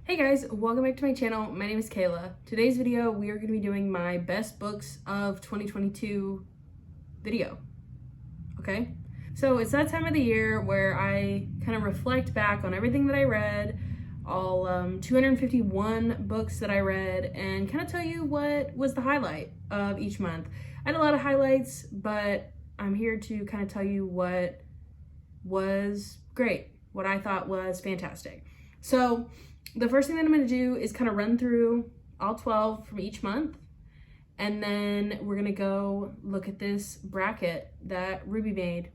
Hey guys, welcome back to my channel. My name is Kayla. Today's video, we are going to be doing my best books of 2022 video. Okay? So it's that time of the year where I kind of reflect back on everything that I read, all 251 books that I read, and kind of tell you what was the highlight of each month. I had a lot of highlights, but I'm here to kind of tell you what was great, what I thought was fantastic. So the first thing that I'm going to do is kind of run through all 12 from each month, and then we're going to go look at this bracket that Ruby made.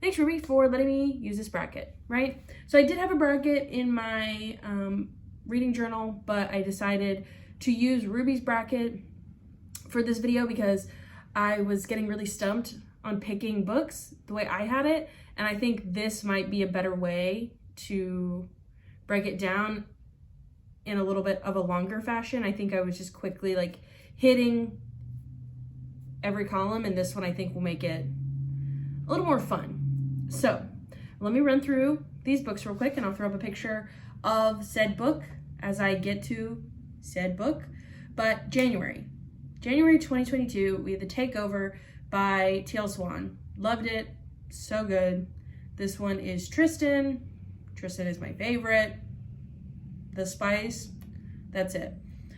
Thanks, Ruby, for letting me use this bracket, right? So I did have a bracket in my reading journal, but I decided to use Ruby's bracket for this video because I was getting really stumped on picking books the way I had it, and I think this might be a better way to break it down in a little bit of a longer fashion. I think I was just quickly like hitting every column, and this one I think will make it a little more fun. So let me run through these books real quick, and I'll throw up a picture of said book as I get to said book. But January 2022, we had The Takeover by Teal Swan. Loved it, so good. This one is Tristan. Tristan is my favorite. The Spice, that's it.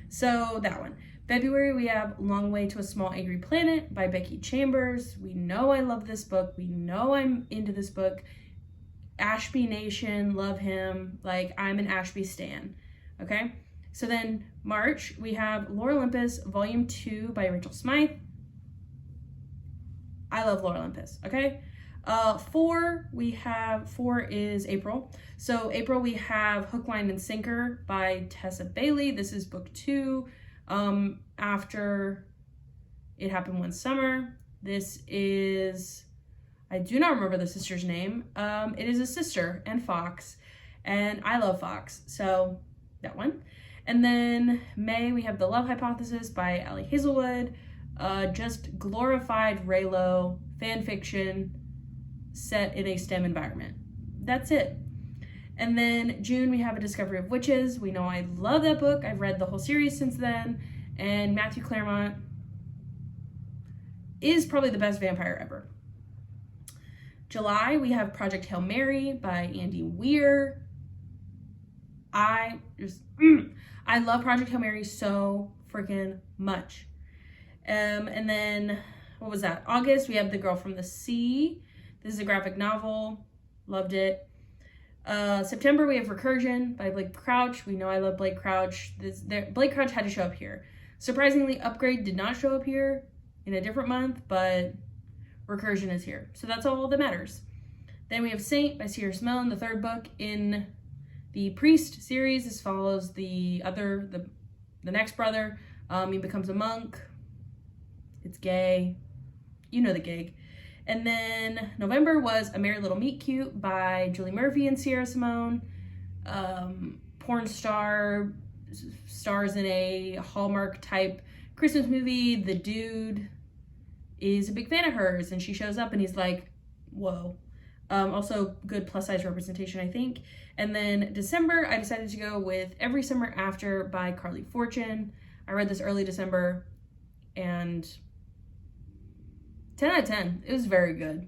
So that one. February, we have Long Way to a Small Angry Planet by Becky Chambers. We know I love this book. We know I'm into this book. Ashby Nation, love him. Like, I'm an Ashby stan, okay? So then March, we have Lore Olympus Volume 2 by Rachel Smythe. I love Lore Olympus, okay? 4 is April. So April, we have Hook, Line, and Sinker by Tessa Bailey. This is book 2 after It Happened One Summer. This is, I do not remember the sister's name. It is a sister and Fox, and I love Fox, so that one. And then May, we have The Love Hypothesis by Ali Hazelwood. Just glorified Reylo fan fiction set in a STEM environment. That's it. And then June, we have A Discovery of Witches. We know I love that book. I've read the whole series since then. And Matthew Claremont is probably the best vampire ever. July, we have Project Hail Mary by Andy Weir. I love Project Hail Mary so freaking much. And then, what was that? August, we have The Girl from the Sea. This is a graphic novel. Loved it. September, we have Recursion by Blake Crouch. We know I love Blake Crouch. Blake Crouch had to show up here. Surprisingly, Upgrade did not show up here in a different month, but Recursion is here. So that's all that matters. Then we have Saint by Sierra Simone, the third book in the Priest series. This follows the next brother. He becomes a monk. It's gay. You know the gig. And then November was A Merry Little Meet Cute by Julie Murphy and Sierra Simone. Porn star, stars in a Hallmark type Christmas movie. The dude is a big fan of hers, and she shows up and he's like, whoa. Also good plus size representation, I think. And then December, I decided to go with Every Summer After by Carly Fortune. I read this early December, and 10 out of 10. It was very good.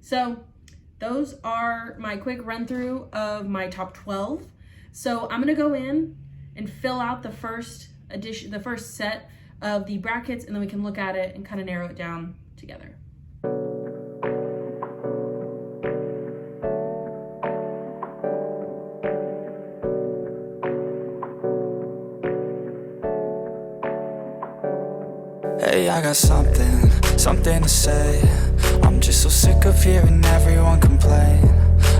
So those are my quick run through of my top 12. So I'm gonna go in and fill out the first set of the brackets, and then we can look at it and kind of narrow it down together. Hey, I got something to say. I'm just so sick of hearing everyone complain.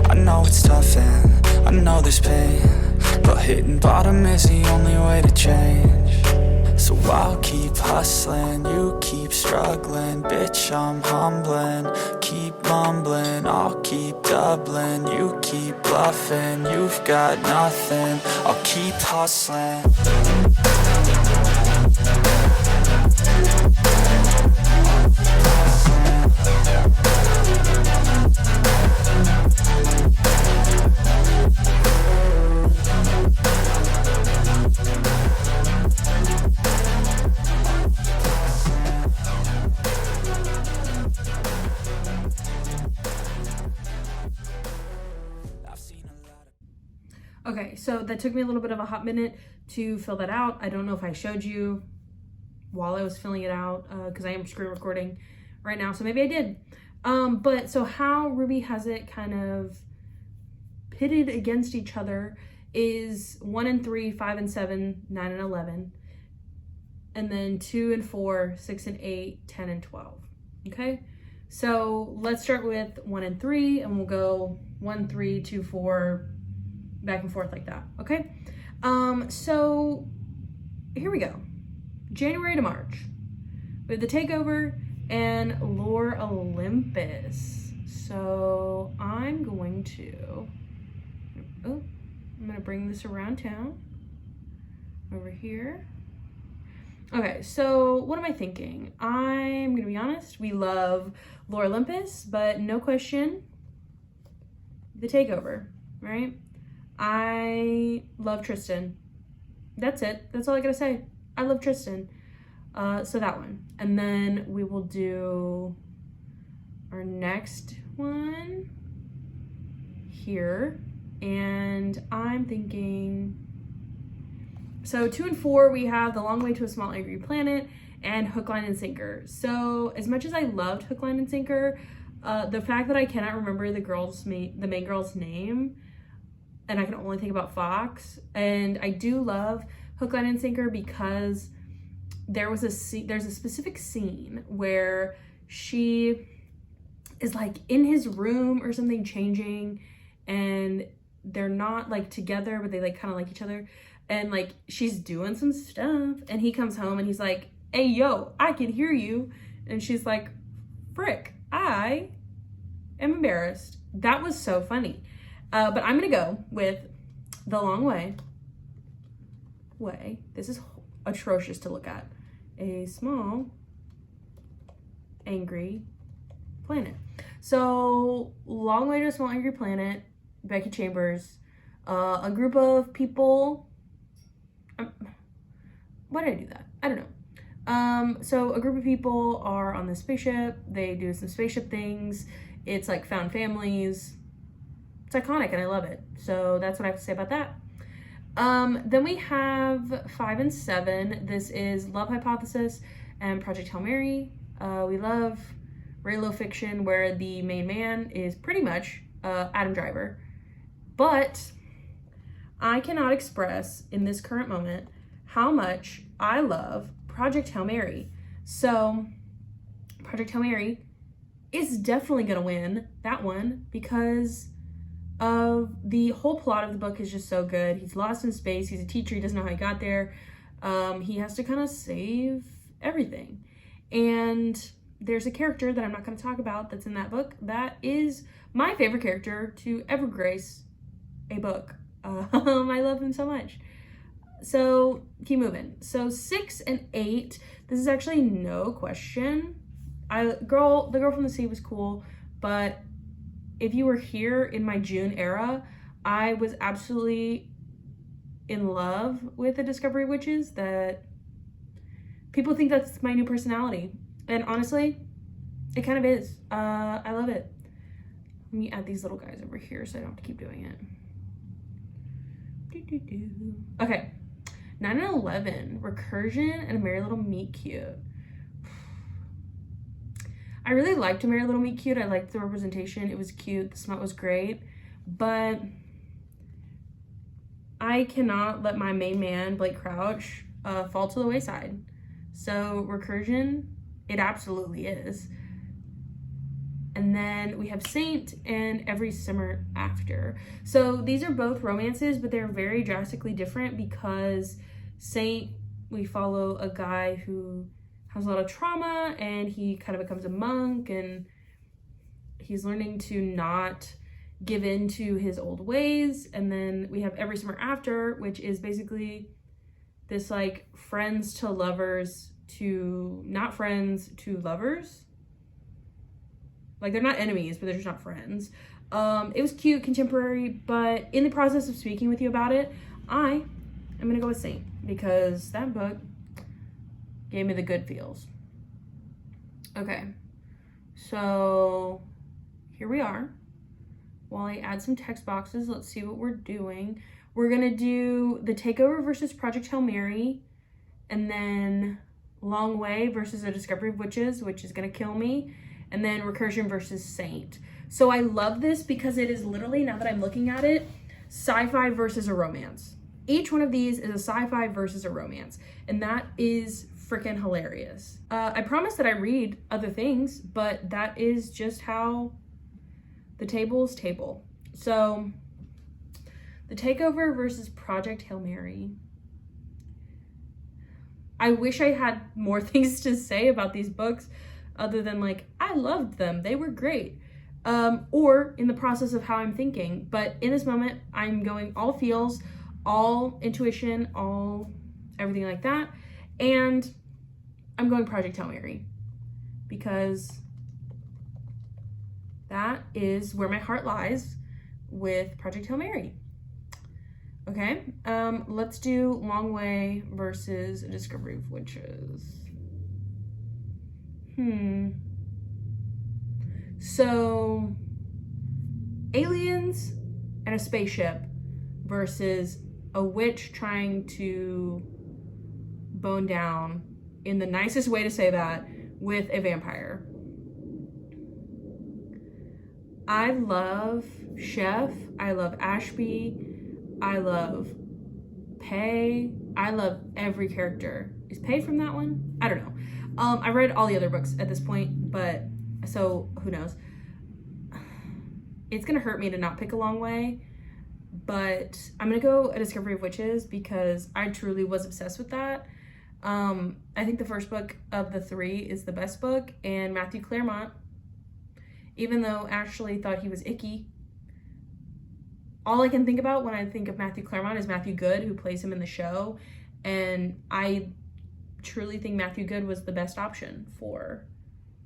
I know it's tough and I know there's pain, but hitting bottom is the only way to change. So I'll keep hustling, you keep struggling. Bitch, I'm humbling, keep mumbling. I'll keep doubling, you keep bluffing. You've got nothing, I'll keep hustling. Okay, so that took me a little bit of a hot minute to fill that out. I don't know if I showed you while I was filling it out because I am screen recording right now, so maybe I did. But so how Ruby has it kind of pitted against each other is 1 and 3, 5 and 7, 9 and 11, and then 2 and 4, 6 and 8, 10 and 12. Okay, so let's start with 1 and 3, and we'll go 1, 3, 2, 4, back and forth like that. Okay, so here we go. January to March, we have The Takeover and Lore Olympus. So I'm going to bring this around town over here. Okay, so what am I thinking? I'm gonna be honest, we love Lore Olympus, but no question, The Takeover, right? I love Tristan. That's it. That's all I gotta say. I love Tristan. So that one. And then we will do our next one here. And I'm thinking, so 2 and 4, we have The Long Way to a Small Angry Planet and Hook, Line, and Sinker. So as much as I loved Hook, Line, and Sinker, the fact that I cannot remember the main girl's name, and I can only think about Fox. And I do love Hook, Line, and Sinker because there's a specific scene where she is like in his room or something changing, and they're not like together, but they like kind of like each other, and like she's doing some stuff, and he comes home and he's like, hey yo, I can hear you, and she's like, frick, I am embarrassed. That was so funny. But I'm gonna go with The Long Way. This is atrocious to look at. A small angry planet. So Long Way to a Small Angry Planet, Becky Chambers, a group of people. Why did I do that? I don't know. So a group of people are on this spaceship. They do some spaceship things. It's like found families. It's iconic and I love it. So that's what I have to say about that. Then we have 5 and 7. This is Love Hypothesis and Project Hail Mary. We love Reylo fiction where the main man is pretty much Adam Driver. But I cannot express in this current moment how much I love Project Hail Mary. So Project Hail Mary is definitely gonna win that one because of the whole plot of the book is just so good. He's lost in space. He's a teacher. He doesn't know how he got there. He has to kind of save everything. And there's a character that I'm not going to talk about that's in that book that is my favorite character to ever grace a book. I love him so much. So keep moving. So 6 and 8. This is actually no question. The Girl from the Sea was cool, but if you were here in my June era, I was absolutely in love with the Discovery Witches. That people think that's my new personality. And honestly, it kind of is. I love it. Let me add these little guys over here so I don't have to keep doing it. Okay. 9 and 11, Recursion and A Merry Little Meet Cute. I really liked A Merry Little Meet Cute. I liked the representation. It was cute. The smut was great. But I cannot let my main man, Blake Crouch, fall to the wayside. So Recursion, it absolutely is. And then we have Saint and Every Summer After. So these are both romances, but they're very drastically different because Saint, we follow a guy who has a lot of trauma and he kind of becomes a monk and he's learning to not give in to his old ways. And then we have Every Summer After, which is basically this like friends to lovers to not friends to lovers. Like they're not enemies, but they're just not friends. It was cute, contemporary, but in the process of speaking with you about it, I am gonna go with Saint because that book gave me the good feels. Okay, so here we are. while I add some text boxes, let's see what we're doing. We're gonna do The Takeover versus Project Hail Mary, and then Long Way versus A Discovery of Witches, which is gonna kill me, and then Recursion versus Saint. So I love this because it is literally, now that I'm looking at it, sci-fi versus a romance. Each one of these is a sci-fi versus a romance, and that is freaking hilarious. I promise that I read other things, but that is just how the tables table. So, The Takeover versus Project Hail Mary. I wish I had more things to say about these books other than like, I loved them, they were great. Or in the process of how I'm thinking. But in this moment, I'm going all feels, all intuition, all everything like that. And I'm going Project Hail Mary because that is where my heart lies with Project Hail Mary. Okay, let's do Long Way versus A Discovery of Witches. So, aliens and a spaceship versus a witch trying to bone down, in the nicest way to say that, with a vampire. I love Chef, I love Ashby, I love Pei, I love every character. Is Pei from that one? I don't know. I read all the other books at this point, but so who knows? It's gonna hurt me to not pick A Long Way, but I'm gonna go A Discovery of Witches because I truly was obsessed with that. I think the first book of the three is the best book, and Matthew Claremont, even though Ashley thought he was icky, all I can think about when I think of Matthew Claremont is Matthew Good, who plays him in the show, and I truly think Matthew Good was the best option for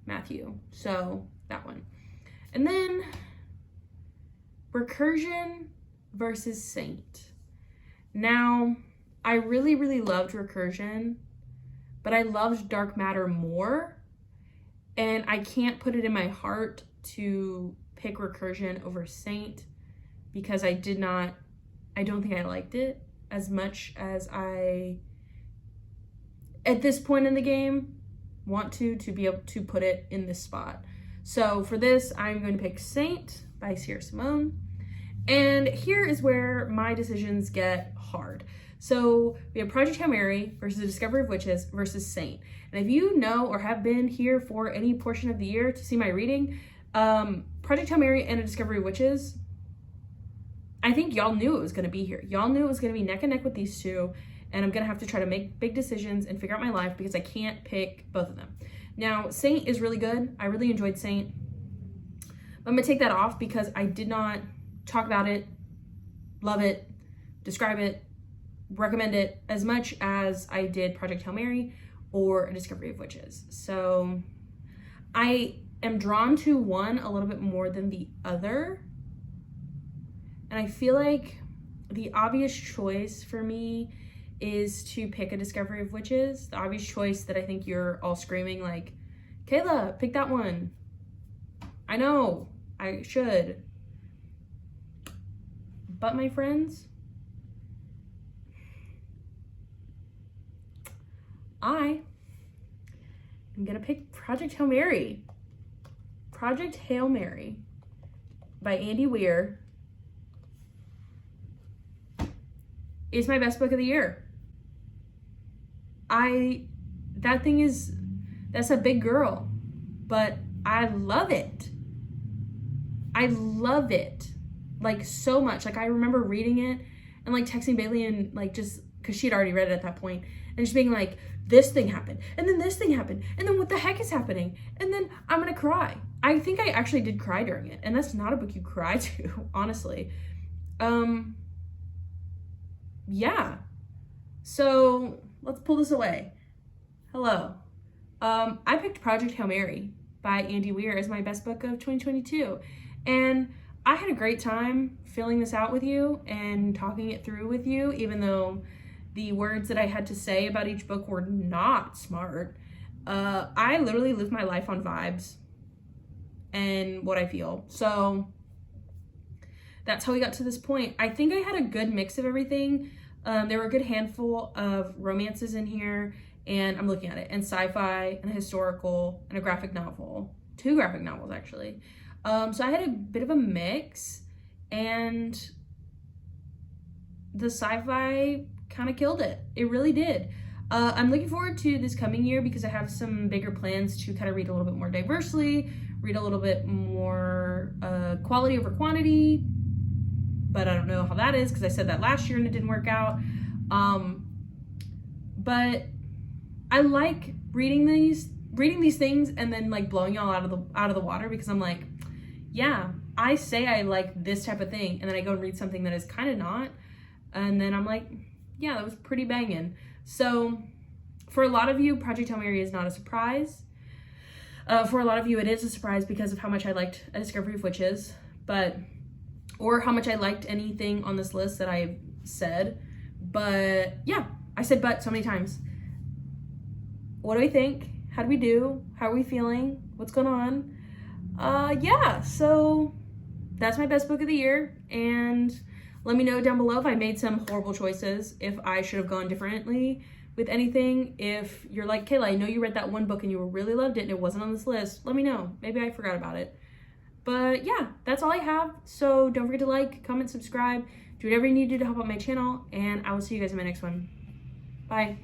Matthew. So, that one. And then, Recursion versus Saint. Now, I really, really loved Recursion, but I loved Dark Matter more, and I can't put it in my heart to pick Recursion over Saint because I don't think I liked it as much as I, at this point in the game, want to be able to put it in this spot. So for this, I'm going to pick Saint by Sierra Simone. And here is where my decisions get hard. So we have Project Hail Mary versus The Discovery of Witches versus Saint. And if you know or have been here for any portion of the year to see my reading, Project Hail Mary and A Discovery of Witches, I think y'all knew it was going to be here. Y'all knew it was going to be neck and neck with these two, and I'm going to have to try to make big decisions and figure out my life because I can't pick both of them. Now, Saint is really good. I really enjoyed Saint. I'm going to take that off because I did not talk about it, love it, describe it, recommend it as much as I did Project Hail Mary or A Discovery of Witches. So I am drawn to one a little bit more than the other. And I feel like the obvious choice for me is to pick A Discovery of Witches. The obvious choice that I think you're all screaming like, Kayla, pick that one. I know, I should. But my friends, I am gonna pick Project Hail Mary. Project Hail Mary by Andy Weir is my best book of the year. That's a big girl, but I love it. I love it, like, so much. Like, I remember reading it and like texting Bailey and like, just because she'd already read it at that point, and just being like, this thing happened, and then this thing happened, and then what the heck is happening? And then I'm gonna cry. I think I actually did cry during it, and that's not a book you cry to, honestly. Yeah. So let's pull this away. Hello. I picked Project Hail Mary by Andy Weir as my best book of 2022. And I had a great time filling this out with you and talking it through with you, even though the words that I had to say about each book were not smart. I literally live my life on vibes and what I feel. So that's how we got to this point. I think I had a good mix of everything. There were a good handful of romances in here, and I'm looking at it, and sci-fi, and a historical, and a graphic novel. 2 graphic novels, actually. So I had a bit of a mix, and the sci-fi kind of killed it. It really did. I'm looking forward to this coming year because I have some bigger plans to kind of read a little bit more diversely, read a little bit more quality over quantity, but I don't know how that is because I said that last year and it didn't work out. But I like reading these things and then like blowing y'all out of the water, because I'm like, yeah, I say I like this type of thing, and then I go and read something that is kind of not, and then I'm like, yeah, that was pretty banging. So for a lot of you, Project Hail Mary is not a surprise. For a lot of you, it is a surprise because of how much I liked A Discovery of Witches, or how much I liked anything on this list that I've said. But yeah, I said but so many times. What do we think? How do we do? How are we feeling? What's going on? Yeah, so that's my best book of the year, and let me know down below if I made some horrible choices, if I should have gone differently with anything. If you're like, Kayla, I know you read that one book and you really loved it and it wasn't on this list, let me know. Maybe I forgot about it. But yeah, that's all I have. So don't forget to like, comment, subscribe, do whatever you need to do to help out my channel, and I will see you guys in my next one. Bye.